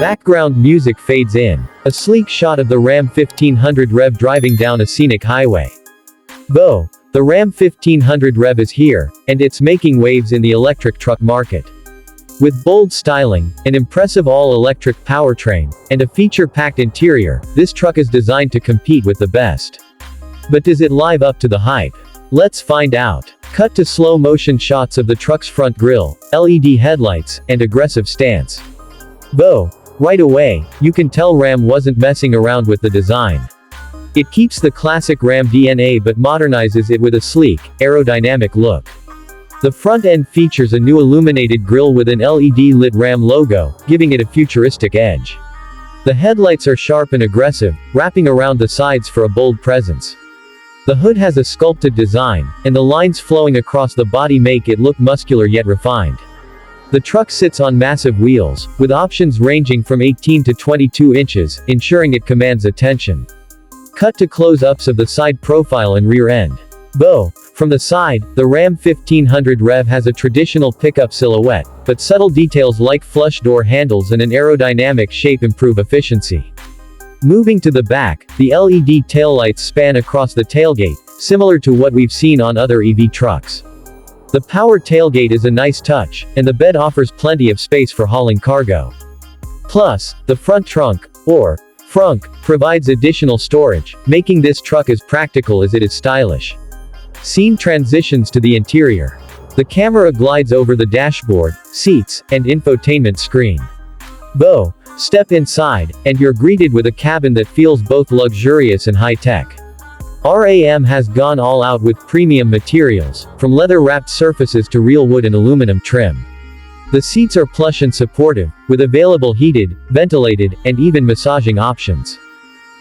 Background music fades in. A sleek shot of the Ram 1500 REV driving down a scenic highway. Bo! The Ram 1500 REV is here, and it's making waves in the electric truck market. With bold styling, an impressive all-electric powertrain, and a feature-packed interior, this truck is designed to compete with the best. But does it live up to the hype? Let's find out. Cut to slow-motion shots of the truck's front grille, LED headlights, and aggressive stance. Bo! Right away, you can tell Ram wasn't messing around with the design. It keeps the classic Ram DNA but modernizes it with a sleek, aerodynamic look. The front end features a new illuminated grille with an LED-lit Ram logo, giving it a futuristic edge. The headlights are sharp and aggressive, wrapping around the sides for a bold presence. The hood has a sculpted design, and the lines flowing across the body make it look muscular yet refined. The truck sits on massive wheels, with options ranging from 18 to 22 inches, ensuring it commands attention. Cut to close-ups of the side profile and rear end. Bo! From the side, the Ram 1500 REV has a traditional pickup silhouette, but subtle details like flush door handles and an aerodynamic shape improve efficiency. Moving to the back, the LED taillights span across the tailgate, similar to what we've seen on other EV trucks. The power tailgate is a nice touch, and the bed offers plenty of space for hauling cargo. Plus, the front trunk, or frunk, provides additional storage, making this truck as practical as it is stylish. Scene transitions to the interior. The camera glides over the dashboard, seats, and infotainment screen. Bo! Step inside, and you're greeted with a cabin that feels both luxurious and high-tech. RAM has gone all out with premium materials, from leather-wrapped surfaces to real wood and aluminum trim. The seats are plush and supportive, with available heated, ventilated, and even massaging options.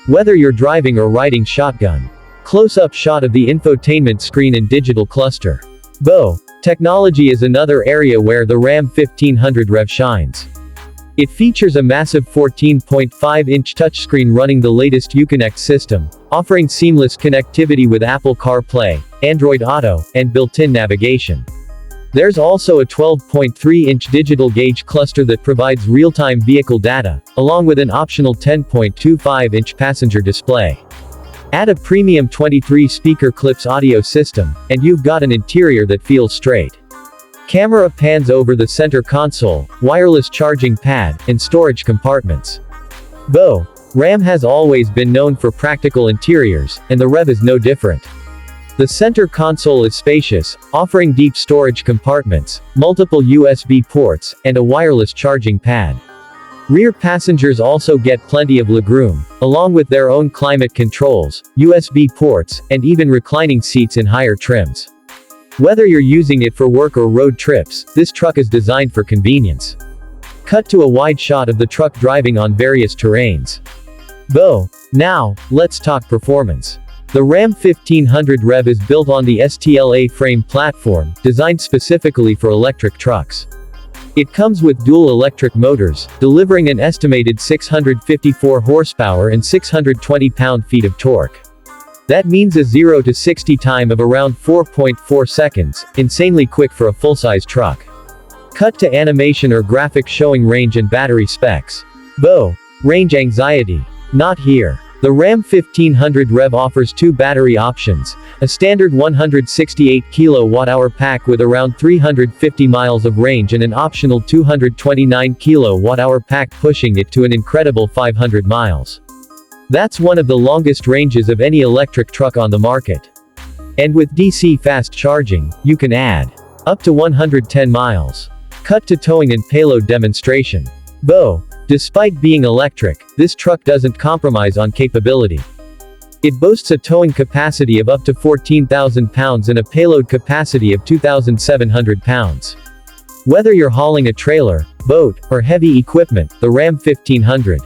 Whether you're driving or riding shotgun. Close-up shot of the infotainment screen and digital cluster. Bo! Technology is another area where the Ram 1500 REV shines. It features a massive 14.5-inch touchscreen running the latest Uconnect system, offering seamless connectivity with Apple CarPlay, Android Auto, and built-in navigation. There's also a 12.3-inch digital gauge cluster that provides real-time vehicle data, along with an optional 10.25-inch passenger display. Add a premium 23-speaker Clips audio system, and you've got an interior that feels straight. Camera pans over the center console, wireless charging pad, and storage compartments. Bo! Ram has always been known for practical interiors, and the REV is no different. The center console is spacious, offering deep storage compartments, multiple USB ports, and a wireless charging pad. Rear passengers also get plenty of legroom, along with their own climate controls, USB ports, and even reclining seats in higher trims. Whether you're using it for work or road trips, this truck is designed for convenience. Cut to a wide shot of the truck driving on various terrains. Bo! Now, let's talk performance. The Ram 1500 REV is built on the STLA frame platform, designed specifically for electric trucks. It comes with dual electric motors, delivering an estimated 654 horsepower and 620 pound-feet of torque. That means a 0 to 60 time of around 4.4 seconds, insanely quick for a full-size truck. Cut to animation or graphic showing range and battery specs. Bo! Range anxiety. Not here. The Ram 1500 REV offers two battery options, a standard 168 kWh pack with around 350 miles of range and an optional 229 kWh pack pushing it to an incredible 500 miles. That's one of the longest ranges of any electric truck on the market. And with DC fast charging, you can add up to 110 miles. Cut to towing and payload demonstration. Bo! Despite being electric, this truck doesn't compromise on capability. It boasts a towing capacity of up to 14,000 pounds and a payload capacity of 2,700 pounds. Whether you're hauling a trailer, boat, or heavy equipment, the Ram 1500.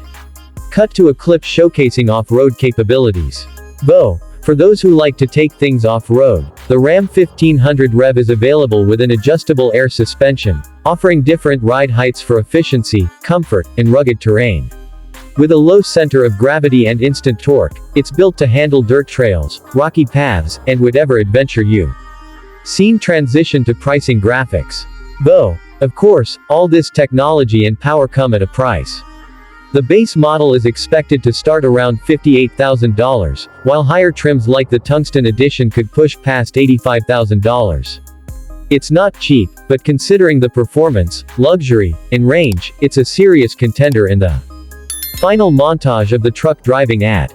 Cut to a clip showcasing off-road capabilities. Bo! For those who like to take things off-road, the Ram 1500 REV is available with an adjustable air suspension, offering different ride heights for efficiency, comfort, and rugged terrain. With a low center of gravity and instant torque, it's built to handle dirt trails, rocky paths, and whatever adventure you. Scene transition to pricing graphics. Bo! Of course, all this technology and power come at a price. The base model is expected to start around $58,000, while higher trims like the Tungsten Edition could push past $85,000. It's not cheap, but considering the performance, luxury, and range, it's a serious contender in the final montage of the truck driving ad.